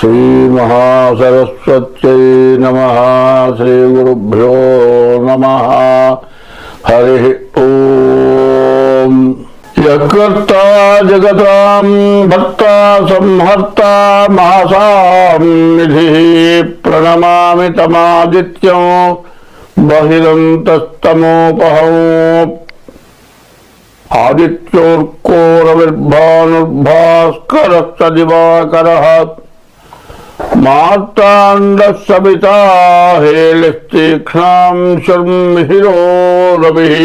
श्रीमहासरस्वत्यै नमः। श्रीगुरुभ्यो नमः। हरिः ओम्। यत्कर्ता जगतां भर्ता संहर्ता महासां निधिः प्रणमामि तमादित्यं बहिरन्तस्तमोपहम्। आदित्योर्कोरविर्भानुर्भास्करश्च दिवाकरः मार्ताण्डः सविता हेलिस्तीक्ष्णां शर्मिहिरो रविः।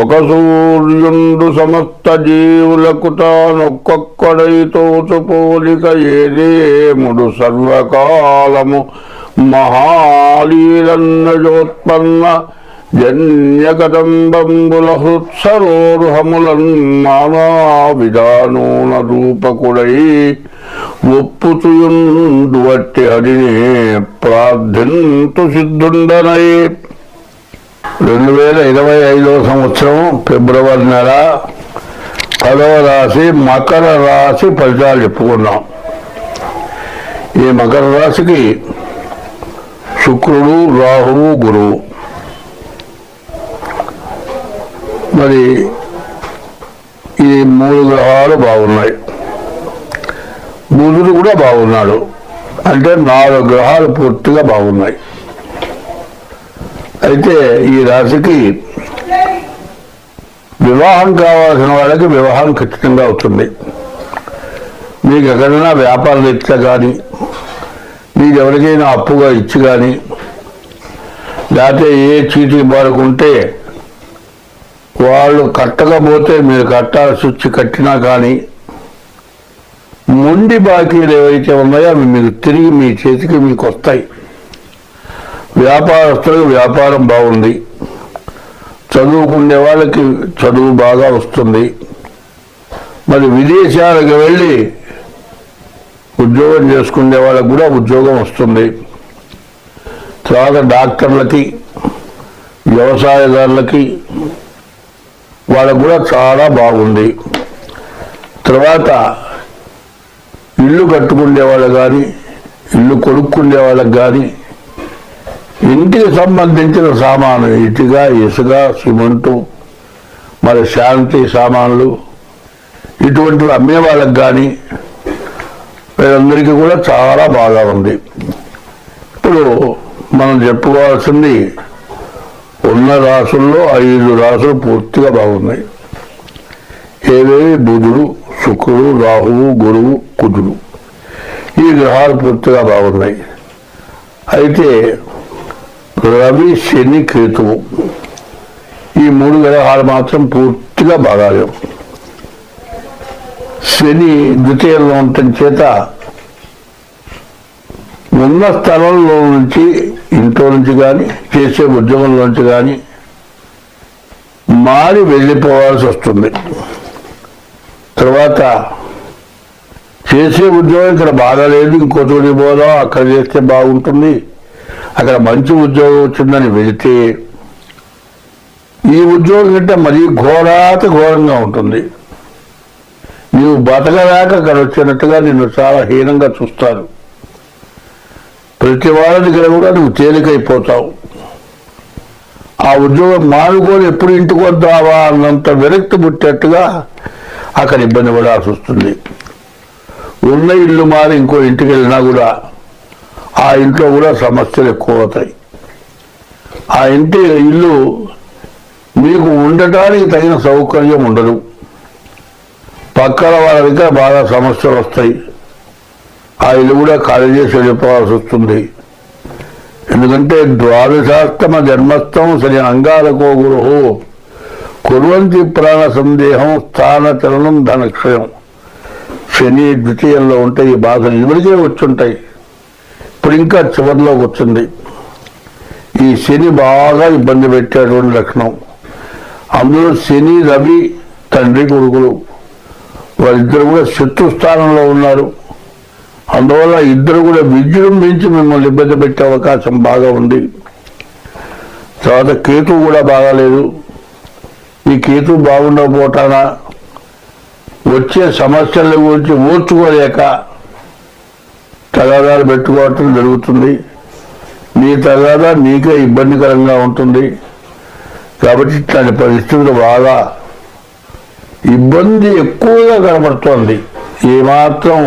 ఒక సూర్యుండు సమస్త జీవులకు తానొక్కొక్కడైతోచు పోలిక ఏదేముడు సర్వకాలము మహాలీలన్నజోత్పన్న జన్యకదంబంబుల హృత్సరోరుహములన్ నానా విధానూన రూపకుడై ఒప్పుచుయుండు వట్టి హరిని ప్రార్థింతు సిద్ధుండనై. 2025 సంవత్సరం ఫిబ్రవరి నెల 10వ రాశి మకర రాశి ఫలితాలు చెప్పుకున్నాం. ఈ మకర రాశికి శుక్రుడు, రాహువు, గురువు. మరి ఈ 3 గ్రహాలు బాగున్నాయి. బుధుడు కూడా బాగున్నాడు. అంటే 4 గ్రహాలు పూర్తిగా బాగున్నాయి. అయితే ఈ రాశికి వివాహం కావాల్సిన వాళ్ళకి వివాహం ఖచ్చితంగా అవుతుంది. మీకు ఎక్కడైనా వ్యాపార రీత్యా కానీ, మీకు ఎవరికైనా అప్పుగా ఇచ్చి కానీ, లేకపోతే ఏ చీటీ పాడుకుంటే వాళ్ళు కట్టకపోతే మీరు కట్టాల్సి వచ్చి కట్టినా కానీ మొండి బాకీలు ఏవైతే ఉన్నాయో అవి మీకు తిరిగి మీ చేతికి మీకు వస్తాయి. వ్యాపారస్తులకు వ్యాపారం బాగుంది. చదువుకునే వాళ్ళకి చదువు బాగా వస్తుంది. మరి విదేశాలకు వెళ్ళి ఉద్యోగం చేసుకునే వాళ్ళకి కూడా ఉద్యోగం వస్తుంది. తర్వాత డాక్టర్లకి, వ్యవసాయదారులకి వాళ్ళకు కూడా చాలా బాగుంది. తర్వాత ఇల్లు కట్టుకునే వాళ్ళు కానీ, ఇల్లు కొనుక్కునే వాళ్ళకి కానీ, ఇంటికి సంబంధించిన సామాను ఇటుక, ఇసుక, సిమెంటు, మరి శాంతి సామాన్లు ఇటువంటివి అమ్మే వాళ్ళకి కానీ వీళ్ళందరికీ కూడా చాలా బాగా ఉంది. ఇప్పుడు మనం చెప్పుకోవాల్సింది ఉన్న రాసుల్లో 5 రాసులు పూర్తిగా బాగున్నాయి. ఏవేవి? బుధుడు, శుక్రుడు, రాహువు, గురువు, కుజుడు. ఈ గ్రహాలు పూర్తిగా బాగున్నాయి. అయితే రవి, శని, కేతువు ఈ 3 గ్రహాలు మాత్రం పూర్తిగా బాగాలేవు. శని ద్వితీయంలో ఉండటం చేత ఉన్న స్థలంలో నుంచి, ఇంట్లో నుంచి కానీ, చేసే ఉద్యోగంలో నుంచి కానీ మారి వెళ్ళిపోవాల్సి వస్తుంది. తర్వాత చేసే ఉద్యోగం ఇక్కడ బాగాలేదు, ఇంకో చోటి పోదాం, అక్కడ చేస్తే బాగుంటుంది, అక్కడ మంచి ఉద్యోగం వచ్చిందని వెళితే ఈ ఉద్యోగం కంటే మరీ ఘోరాతి ఘోరంగా ఉంటుంది. నీవు బతకలేక అక్కడ వచ్చినట్టుగా నిన్ను చాలా హీనంగా చూస్తారు. ప్రతి వాళ్ళ దగ్గర కూడా నువ్వు తేలికైపోతావు. ఆ ఉద్యోగం మానుకొని ఎప్పుడు ఇంటికి వద్దావా అన్నంత విరక్తి పుట్టేట్టుగా అక్కడ ఇబ్బంది పడాల్సి వస్తుంది. ఉన్న ఇల్లు మారి ఇంకో ఇంటికి వెళ్ళినా కూడా ఆ ఇంట్లో కూడా సమస్యలు ఎక్కువ అవుతాయి. ఆ ఇల్లు మీకు ఉండటానికి తగిన సౌకర్యం ఉండదు. పక్కన వాళ్ళ దగ్గర బాగా సమస్యలు వస్తాయి. ఆ ఇల్లు కూడా ఖాళీ చేసి వెళ్ళిపోవాల్సి వస్తుంది. ఎందుకంటే ద్వాదశాస్తమ జన్మస్థం శని అంగారకో గురు కుర్వంతి ప్రాణ సందేహం స్థాన చలనం ధనక్షయం. శని ద్వితీయంలో ఉంటే ఈ బాధలు ఇవరికే వచ్చుంటాయి. ఇప్పుడు ఇంకా చివరిలోకి వచ్చింది. ఈ శని బాగా ఇబ్బంది పెట్టేటువంటి లక్షణం. అందులో శని, రవి తండ్రి కొడుకులు వాళ్ళిద్దరు కూడా శత్రు స్థానంలో ఉన్నారు. అందువల్ల ఇద్దరు కూడా విజృంభించి మిమ్మల్ని ఇబ్బంది పెట్టే అవకాశం బాగా ఉంది. తర్వాత కేతువు కూడా బాగాలేదు. ఈ కేతువు బాగుండకపోతానా వచ్చే సమస్యల గురించి ఓర్చుకోలేక తగాదాలు పెట్టుకోవటం జరుగుతుంది. నీ తగాదా నీకే ఇబ్బందికరంగా ఉంటుంది. కాబట్టి ఇట్లాంటి పరిస్థితులు బాగా ఇబ్బంది ఎక్కువగా కనబడుతోంది. ఏమాత్రం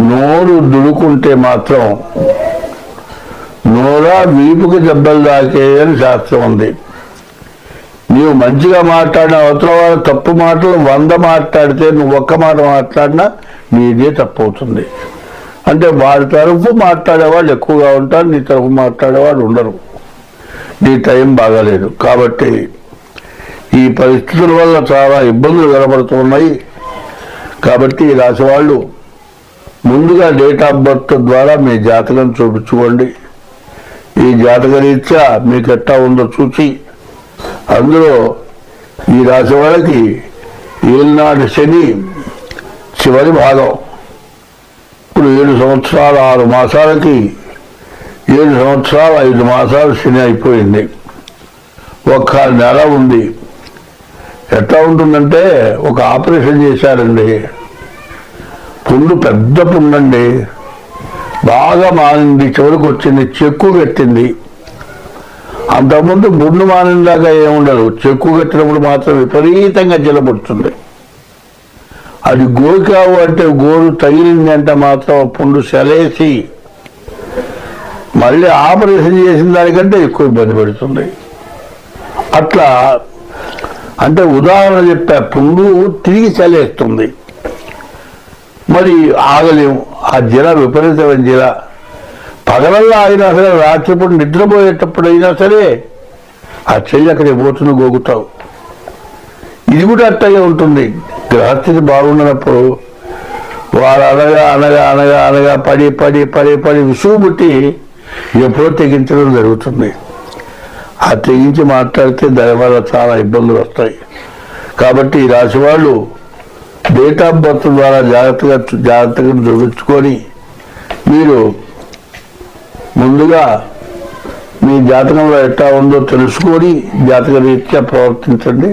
నోరు దుడుకుంటే మాత్రం నోరా వీపుకి దెబ్బలు దాకే అని శాస్త్రం ఉంది. నీవు మంచిగా మాట్లాడిన అవతల వాళ్ళు తప్పు మాటలు 100 మాట్లాడితే నువ్వు ఒక్క మాట మాట్లాడినా నీదే తప్పు అవుతుంది. అంటే వాడి తరఫు మాట్లాడేవాళ్ళు ఎక్కువగా ఉంటారు, నీ తరఫు మాట్లాడేవాళ్ళు ఉండరు. నీ టైం బాగాలేదు. కాబట్టి ఈ పరిస్థితుల వల్ల చాలా ఇబ్బందులు కనబడుతున్నాయి. కాబట్టి ఈ రాశి వాళ్ళు ముందుగా డేట్ ఆఫ్ బర్త్ ద్వారా మీ జాతకం చూపించుకోండి. ఈ జాతక రీత్యా మీకు ఎట్టా ఉందో చూసి అందులో ఈ రాశి వాళ్ళకి ఏలినాటి శని చివరి భాగం, ఇప్పుడు 7 సంవత్సరాలు 6 మాసాలకి 7 సంవత్సరాలు 5 మాసాలు శని అయిపోయింది. 1 నెల ఉంది. ఎట్లా ఉంటుందంటే ఒక ఆపరేషన్ చేశారండి. పుండు పెద్ద పుండండి, బాగా మానింది, చివరికి వచ్చింది, చెక్కు కట్టింది. అంతకుముందు పుండు మానిన దాకా ఏముండదు, చెక్కు కట్టినప్పుడు మాత్రం విపరీతంగా జలపడుతుంది. అది గోకావు అంటే గోరు తగిలింది అంటే మాత్రం పుండు సెలేసి మళ్ళీ ఆపరేషన్ చేసిన దానికంటే ఎక్కువ ఇబ్బంది పెడుతుంది. అట్లా అంటే ఉదాహరణ చెప్పా, పుండు తిరిగి చలేస్తుంది. మరి ఆగలేము. ఆ జల విపరీతమైన జల పగలల్లో అయినా సరే, రాత్రిపూట నిద్రపోయేటప్పుడు అయినా సరే ఆ చెయ్యి అక్కడికి పోతున్న గోగుతావు. ఇది కూడా అట్టగే ఉంటుంది. గ్రహస్థితి బాగుండనప్పుడు వారు అనగా అనగా అనగా అనగా పడి పడి పడి పడి విసుగు పుట్టి ఎప్పుడో తెగించడం జరుగుతుంది. ఆ తెగించి మాట్లాడితే దానివల్ల చాలా ఇబ్బందులు వస్తాయి. కాబట్టి ఈ రాశి వాళ్ళు డేట్ ఆఫ్ బర్త్ ద్వారా జాగ్రత్తగా చూపించుకొని మీరు ముందుగా మీ జాతకంలో ఎట్లా ఉందో తెలుసుకొని జాతక రీత్యా ప్రవర్తించండి.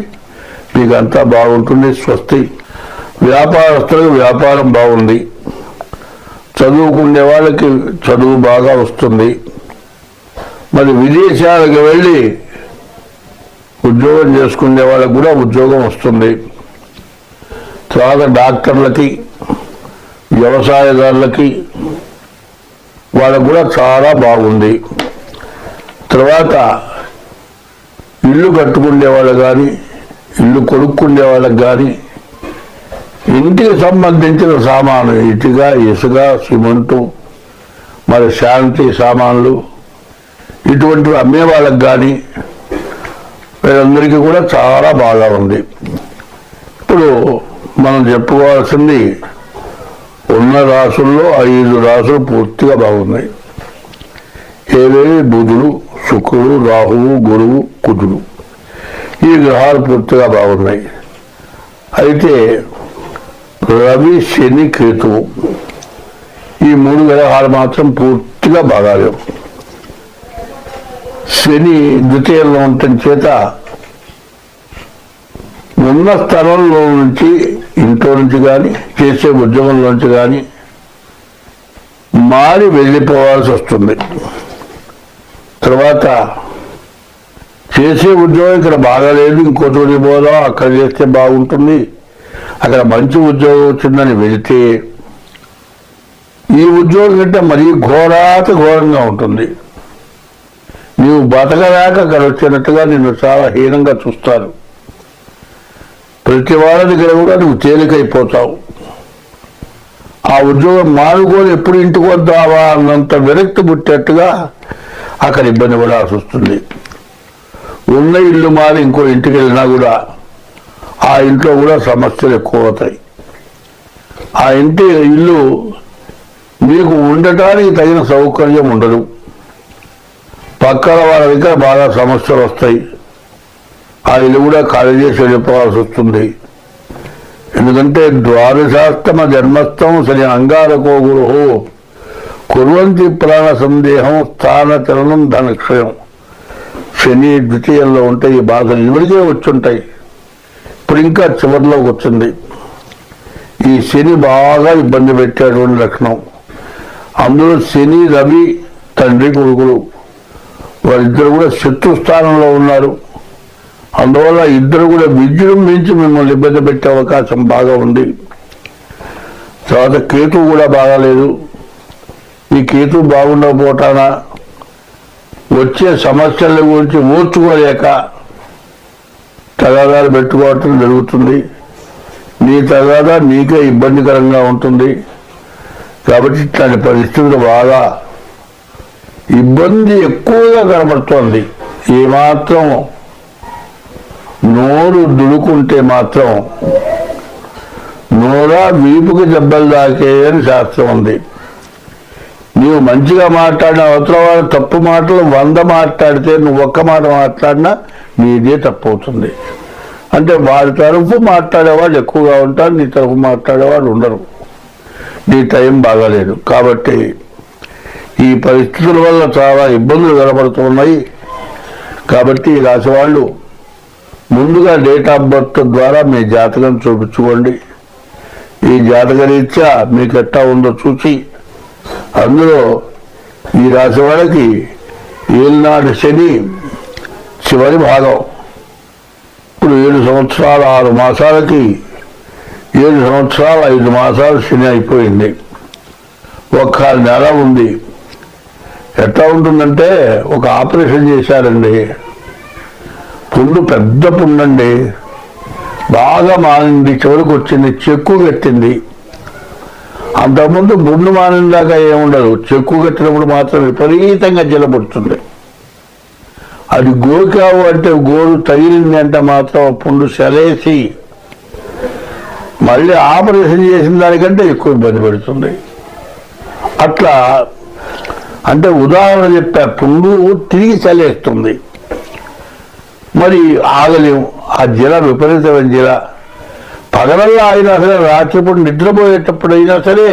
మీకు అంతా బాగుంటుంది. స్వస్తి. వ్యాపారస్తులకు వ్యాపారం బాగుంది. చదువుకునే వాళ్ళకి చదువు బాగా వస్తుంది. మరి విదేశాలకు వెళ్ళి ఉద్యోగం చేసుకునే వాళ్ళకి కూడా ఉద్యోగం వస్తుంది. తర్వాత డాక్టర్లకి, వ్యవసాయదారులకి వాళ్ళకు కూడా చాలా బాగుంది. తర్వాత ఇల్లు కట్టుకునే వాళ్ళు కానీ, ఇల్లు కొనుక్కునే వాళ్ళకి కానీ, ఇంటికి సంబంధించిన సామాను ఇటుక, ఇసుక, సిమెంటు, మరి శాంతి సామాన్లు ఇటువంటివి అమ్మే వాళ్ళకి కానీ వీళ్ళందరికీ కూడా చాలా బాగా ఉంది. ఇప్పుడు మనం చెప్పుకోవాల్సింది ఉన్న రాసుల్లో 5 రాసులు పూర్తిగా బాగున్నాయి. ఏవేవి? బుధుడు, శుక్రుడు, రాహువు, గురువు, కుజుడు. ఈ గ్రహాలు పూర్తిగా బాగున్నాయి. అయితే రవి, శని, కేతువు ఈ 3 గ్రహాలు మాత్రం పూర్తిగా బాగాలేవు. శని ద్వితీయంలో ఉండటం చేత ఉన్న స్థలంలో నుంచి, ఇంట్లో నుంచి కానీ, చేసే ఉద్యోగంలోంచి కానీ మారి వెళ్ళిపోవాల్సి వస్తుంది. తర్వాత చేసే ఉద్యోగం ఇక్కడ బాగాలేదు, ఇంకో చోటికి పోదాం, అక్కడ చేస్తే బాగుంటుంది, అక్కడ మంచి ఉద్యోగం వచ్చిందని వెళితే ఈ ఉద్యోగం కంటే మరీ ఘోరంగా ఉంటుంది. నీవు బతకలేక అక్కడ వచ్చినట్టుగా నిన్ను చాలా హీనంగా చూస్తారు. ప్రతి వాళ్ళ దగ్గర కూడా నువ్వు తేలికైపోతావు. ఆ ఉద్యోగం మానుకొని ఎప్పుడు ఇంటికి వద్దావా అన్నంత విరక్తి పుట్టేట్టుగా అక్కడ ఇబ్బంది పడాల్సి వస్తుంది. ఉన్న ఇల్లు మారి ఇంకో ఇంటికి వెళ్ళినా కూడా ఆ ఇంట్లో కూడా సమస్యలు ఎక్కువ అవుతాయి. ఆ ఇల్లు మీకు ఉండటానికి తగిన సౌకర్యం ఉండదు. పక్కన వాళ్ళ దగ్గర బాగా సమస్యలు వస్తాయి. ఆ ఇల్లు కూడా ఖాళీ చేసి వెళ్ళిపోవాల్సి వస్తుంది. ఎందుకంటే ద్వాదశాష్టమ జన్మస్థం శని అంగారకో గురు కుర్వంతి ప్రాణ సందేహం స్థాన చలనం ధనక్షయం. శని ద్వితీయంలో ఉంటే ఈ బాధలు ఇవరికే వచ్చుంటాయి. ఇప్పుడు ఇంకా చివరిలోకి వచ్చింది. ఈ శని బాగా ఇబ్బంది పెట్టేటువంటి లక్షణం. అందులో శని రవి తండ్రి కొడుకులు వారిద్దరు కూడా శత్రు స్థానంలో ఉన్నారు. అందువల్ల ఇద్దరు కూడా విజృంభించి మిమ్మల్ని ఇబ్బంది పెట్టే అవకాశం బాగా ఉంది. తర్వాత కేతు కూడా బాగాలేదు. ఈ కేతు బాగుండకపోవటాన వచ్చే సమస్యల గురించి ఓర్చుకోలేక తగాదాలు పెట్టుకోవటం జరుగుతుంది. నీ తగాదా నీకే ఇబ్బందికరంగా ఉంటుంది. కాబట్టి ఇట్లాంటి పరిస్థితులు బాగా ఇబ్బంది ఎక్కువగా కనబడుతోంది. ఏమాత్రం నోరు దుడుకుంటే మాత్రం నోరా వీపుకి దెబ్బలు దాకే అని శాస్త్రం ఉంది. నీవు మంచిగా మాట్లాడిన అవతల వాళ్ళు తప్పు మాటలు 100 మాట్లాడితే నువ్వు ఒక్క మాట మాట్లాడినా నీదే తప్పు అవుతుంది. అంటే వారి తరఫు మాట్లాడేవాళ్ళు ఎక్కువగా ఉంటారు, నీ తరఫు మాట్లాడేవాళ్ళు ఉండరు. నీ టైం బాగాలేదు. కాబట్టి ఈ పరిస్థితుల వల్ల చాలా ఇబ్బందులు కనబడుతున్నాయి. కాబట్టి ఈ రాశి వాళ్ళు ముందుగా డేట్ ఆఫ్ బర్త్ ద్వారా మీ జాతకం చూపించుకోండి. ఈ జాతక రీత్యా మీకు ఎట్టా ఉందో చూసి అందులో ఈ రాశి వాళ్ళకి ఏలినాటి శని చివరి భాగం, ఇప్పుడు 7 సంవత్సరాలు 6 మాసాలకి 7 సంవత్సరాలు 5 మాసాలు శని అయిపోయింది. 1 నెల ఉంది. ఎట్లా ఉంటుందంటే ఒక ఆపరేషన్ చేశారండి. పుండు పెద్ద పుండండి, బాగా మానింది, చివరికి వచ్చింది, చెక్కు కట్టింది. అంతకుముందు పుండు మానిన దాకా ఏముండదు, చెక్కు కట్టినప్పుడు మాత్రం విపరీతంగా జలబడుతుంది. అది గోకావు అంటే గోరు తగిలింది అంటే మాత్రం పుండు సెలేసి మళ్ళీ ఆపరేషన్ చేసిన దానికంటే ఎక్కువ ఇబ్బంది పెడుతుంది. అట్లా అంటే ఉదాహరణ చెప్పా, పుండు తిరిగి చలేస్తుంది. మరి ఆగలేము. ఆ జల విపరీతమైన జల పగలల్లో అయినా సరే, రాత్రిపూట నిద్రపోయేటప్పుడు అయినా సరే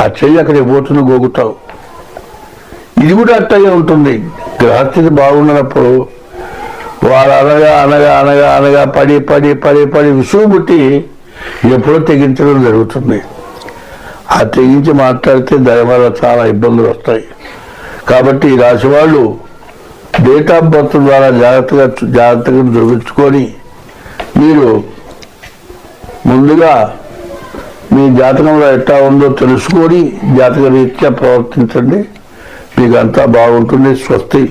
ఆ చెయ్యి అక్కడికి పోతున్న గోగుతావు. ఇది కూడా అట్టగే ఉంటుంది. గ్రహస్థితి బాగున్నప్పుడు వారు అనగా అనగా అనగా అనగా పడి పడి పడి పడి విసుగు పుట్టి ఎప్పుడో తెగించడం జరుగుతుంది. ఆ తెగించి మాట్లాడితే దాని వల్ల చాలా ఇబ్బందులు వస్తాయి. కాబట్టి ఈ రాశి వాళ్ళు డేట్ ఆఫ్ బర్త్ ద్వారా జాగ్రత్తగా ధృవించుకొని మీరు ముందుగా మీ జాతకంలో ఎట్లా ఉందో తెలుసుకొని జాతక రీత్యా ప్రవర్తించండి. మీకు అంతా బాగుంటుంది. స్వస్తి.